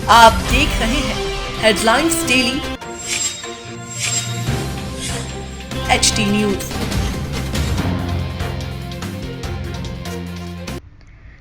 आप देख रहे हैं headlines daily HD news.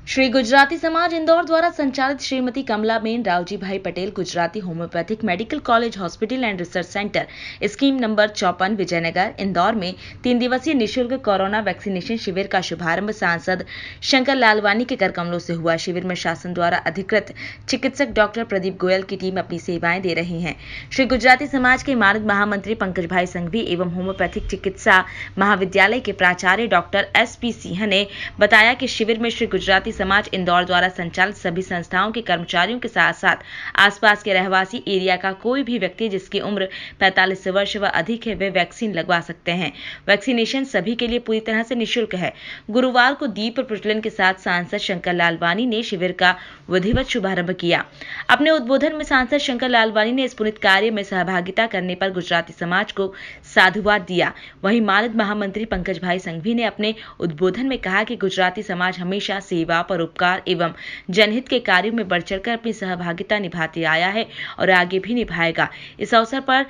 Shri Gujarati Samaj Indore द्वारा संचालित Shrimati Kamlaben Raoji Bhai Patel Gujarati homoeopathic medical college hospital and research centre scheme number 54 Vijaynagar Indore में 3 दिवसीय निःशुल्क कोरोना वैक्सीनेशन शिविर का शुभारंभ सांसद शंकर लालवानी के करकमलों से हुआ। शिविर में शासन द्वारा अधिकृत चिकित्सक डॉक्टर प्रदीप गोयल की टीम अपनी सेवाएं दे रही है। श्री गुजराती समाज के मानद महामंत्री पंकज भाई संघवी एवं होम्योपैथिक चिकित्सा महाविद्यालय के प्राचार्य डॉक्टर SP सिंह ने बताया कि शिविर में श्री गुजराती समाज इंदौर द्वारा संचालित सभी संस्थाओं के कर्मचारियों के साथ साथ आसपास के रहवासी एरिया का कोई भी व्यक्ति जिसकी उम्र 45 वर्ष व अधिक है वे वैक्सीन लगवा सकते हैं। वैक्सीनेशन सभी के लिए पूरी तरह से निःशुल्क है। गुरुवार को दीप प्रज्वलन के साथ सांसद शंकर लालवानी ने शिविर का विधिवत शुभारंभ किया। अपने उद्बोधन में सांसद शंकर लालवानी ने इस पुनीत कार्य में सहभागिता करने पर गुजराती समाज को साधुवाद दिया। वहीं मानद महामंत्री पंकज भाई संघवी ने अपने उद्बोधन में कहा कि गुजराती समाज हमेशा सेवा परोपकार एवं जनहित के कार्यों में बढ़ चढ़कर अपनी सहभागिता निभाते आया है और आगे भी निभाएगा। इस अवसर पर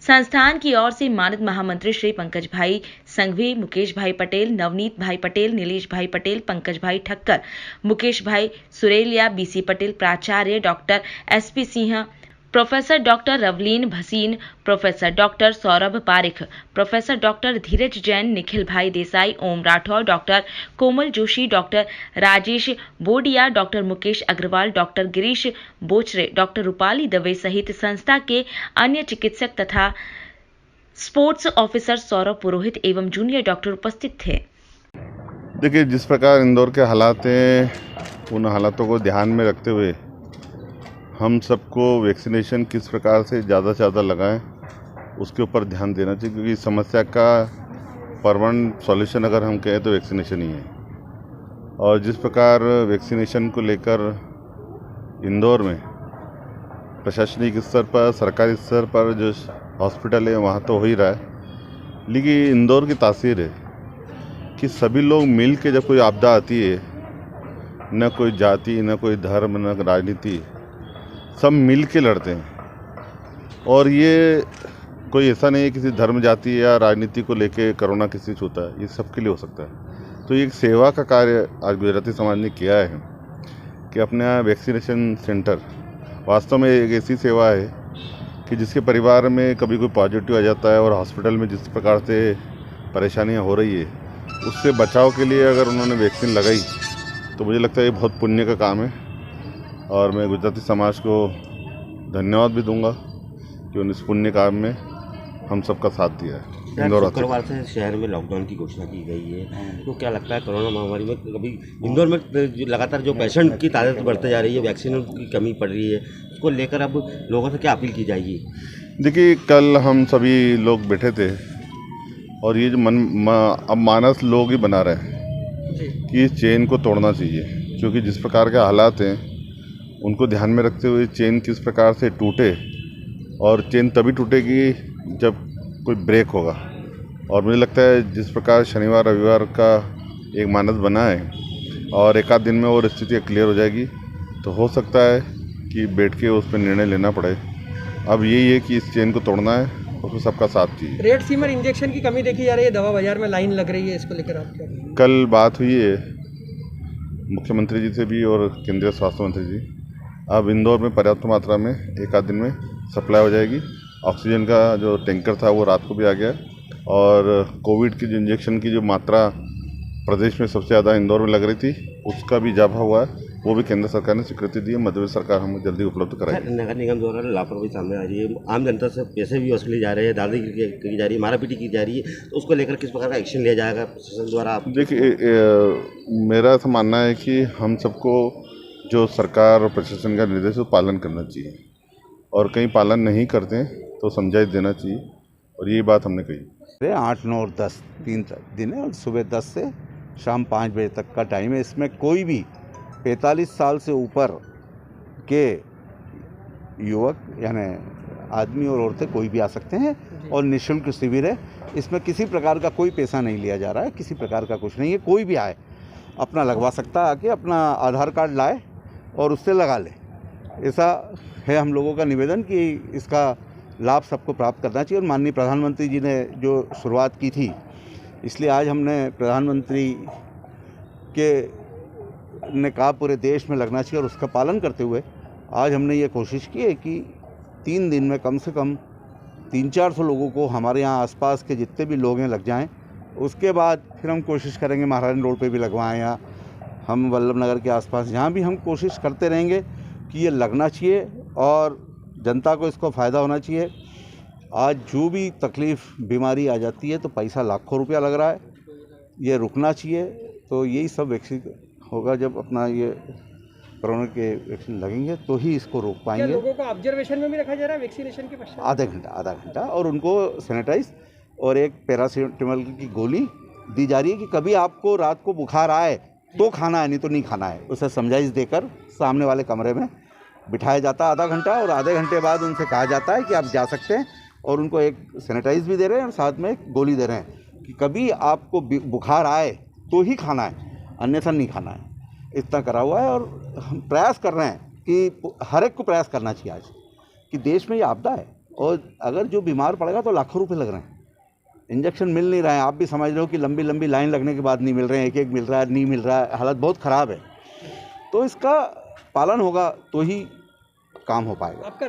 संस्थान की ओर से मानद महामंत्री श्री पंकज भाई संघवी, मुकेश भाई पटेल, नवनीत भाई पटेल, नीलेश भाई पटेल, पंकज भाई ठक्कर, मुकेश भाई सुरेलिया, BC पटेल, प्राचार्य doctor SP Singh, professor doctor Ravleen Bhasin, professor doctor Saurabh Parikh, professor doctor Dheeraj Jain, Nikhil भाई Desai, Om Rathore, doctor Komal Joshi, doctor Rajesh Bodia, doctor Mukesh Agarwal, doctor Girish Bochre, doctor Rupali Dave सहित संस्था के अन्य चिकित्सक तथा स्पोर्ट्स ऑफिसर सौरभ पुरोहित एवं जूनियर डॉक्टर उपस्थित थे। देखिए, जिस प्रकार इंदौर के हालात हैं उन हालातों को ध्यान में रखते हुए हम सबको वैक्सीनेशन किस प्रकार से ज़्यादा लगाएं उसके ऊपर ध्यान देना चाहिए, क्योंकि समस्या का परमानेंट सॉल्यूशन अगर हम कहें तो वैक्सीनेशन ही है। और जिस प्रकार वैक्सीनेशन को लेकर इंदौर में प्रशासनिक स्तर पर, सरकारी स्तर पर जो हॉस्पिटल है वहाँ तो हो ही रहा है, लेकिन इंदौर की तासीर है कि सभी लोग मिल के जब कोई आपदा आती है, न कोई जाति, न कोई धर्म, न राजनीति, सब मिल के लड़ते हैं। और ये कोई ऐसा नहीं है किसी धर्म, जाति या राजनीति को लेके कोरोना किसी छूता है, ये सबके लिए हो सकता है। तो ये एक सेवा का कार्य आज गुजराती समाज ने किया है कि अपने यहाँ वैक्सीनेशन सेंटर वास्तव में एक ऐसी सेवा है कि जिसके परिवार में कभी कोई पॉजिटिव आ जाता है और हॉस्पिटल में जिस प्रकार से परेशानियाँ हो रही है उससे बचाव के लिए अगर उन्होंने वैक्सीन लगाई तो मुझे लगता है ये बहुत पुण्य का काम है। और मैं गुजराती समाज को धन्यवाद भी दूंगा कि उन इस पुण्य काम में हम सबका साथ दिया है। इंदौर शुक्रवार से शहर में लॉकडाउन की घोषणा की गई है, तो क्या लगता है कोरोना महामारी में कभी इंदौर में लगातार जो पेशेंट की तादाद बढ़ते जा रही है, वैक्सीन की कमी पड़ रही है, उसको लेकर अब लोगों से क्या अपील की जाएगी? देखिए, कल हम सभी लोग बैठे थे और ये जो अब मानस लोग ही बना रहे हैं कि इस चेन को तोड़ना चाहिए, क्योंकि जिस प्रकार के हालात हैं उनको ध्यान में रखते हुए चेन किस प्रकार से टूटे, और चेन तभी टूटेगी जब कोई ब्रेक होगा। और मुझे लगता है जिस प्रकार शनिवार रविवार का एक मानस बना है और एक आध दिन में और स्थिति क्लियर हो जाएगी, तो हो सकता है कि बैठ के उस पर निर्णय लेना पड़े। अब यही है कि इस चेन को तोड़ना है, उसमें सबका साथ चाहिए। रेड सीमर इंजेक्शन की कमी देखी जा रही है, दवा बाजार में लाइन लग रही है, इसको लेकर आप क्या? कल बात हुई है मुख्यमंत्री जी से भी और केंद्रीय स्वास्थ्य मंत्री जी। अब इंदौर में पर्याप्त मात्रा में एक आध दिन में सप्लाई हो जाएगी। ऑक्सीजन का जो टैंकर था वो रात को भी आ गया, और कोविड की जो इंजेक्शन की जो मात्रा प्रदेश में सबसे ज़्यादा इंदौर में लग रही थी उसका भी इजाफा हुआ है, वो भी केंद्र सरकार ने स्वीकृति दी है। मध्य प्रदेश सरकार हमें जल्दी उपलब्ध कराएगी। नगर निगम द्वारा लापरवाही सामने आ रही है, आम जनता से पैसे भी वसूले जा रहे हैं, दादागिरी की जा रही है, मारापीटी की जा रही है, तो उसको लेकर किस प्रकार का एक्शन लिया जाएगा प्रशासन द्वारा? आप देखिए, मेरा ऐसा मानना है कि हम सबको जो सरकार और प्रशासन का निर्देश है पालन करना चाहिए, और कहीं पालन नहीं करते हैं तो समझाइश देना चाहिए, और ये बात हमने कही। 8, 9 और 10 3 दिन है, और सुबह 10 से शाम 5 बजे तक का टाइम है। इसमें कोई भी 45 साल से ऊपर के युवक यानी आदमी और औरतें कोई भी आ सकते हैं, और निःशुल्क शिविर है। इसमें किसी प्रकार का कोई पैसा नहीं लिया जा रहा है, किसी प्रकार का कुछ नहीं है। कोई भी आए अपना लगवा सकता है, आके अपना आधार कार्ड लाए और उससे लगा ले। ऐसा है हम लोगों का निवेदन कि इसका लाभ सबको प्राप्त करना चाहिए। और माननीय प्रधानमंत्री जी ने जो शुरुआत की थी, इसलिए आज हमने प्रधानमंत्री के ने कहा पूरे देश में लगना चाहिए, और उसका पालन करते हुए आज हमने ये कोशिश की है कि 3 दिन में कम से कम 300-400 लोगों को हमारे यहाँ आसपास के जितने भी लोग हैं लग जाएं। उसके बाद फिर हम कोशिश करेंगे महारानी रोड पे भी लगवाएं, या हम वल्लभ नगर के आसपास जहाँ भी हम कोशिश करते रहेंगे कि ये लगना चाहिए और जनता को इसको फ़ायदा होना चाहिए। आज जो भी तकलीफ़ बीमारी आ जाती है तो पैसा लाखों रुपया लग रहा है, ये रुकना चाहिए। तो यही सब वैक्सीन होगा, जब अपना ये कोरोना के वैक्सीन लगेंगे तो ही इसको रोक क्या पाएंगे। लोगों को ऑब्जर्वेशन में भी रखा जा रहा है वैक्सीनेशन के पश्चात? आधा घंटा और उनको सैनिटाइज और एक पैरासीटामोल की गोली दी जा रही है कि कभी आपको रात को बुखार आए तो खाना है, नहीं तो नहीं खाना है। उसे समझाइश देकर सामने वाले कमरे में बिठाया जाता है आधा घंटा, और आधे घंटे बाद उनसे कहा जाता है कि आप जा सकते हैं, और उनको एक सैनिटाइज भी दे रहे हैं और साथ में एक गोली दे रहे हैं कि कभी आपको बुखार आए तो ही खाना है, अन्यथा नहीं खाना है। इतना करा हुआ है, और हम प्रयास कर रहे हैं कि हर एक को प्रयास करना चाहिए आज कि देश में ये आपदा है, और अगर जो बीमार पड़ेगा तो लाखों रुपए लग रहे हैं, इंजेक्शन मिल नहीं रहा है। आप भी समझ रहे हो कि लंबी लंबी लाइन लगने के बाद नहीं मिल रहे हैं, एक मिल रहा है, नहीं मिल रहा है, हालत बहुत ख़राब है। तो इसका पालन होगा तो ही काम हो पाएगा। आपका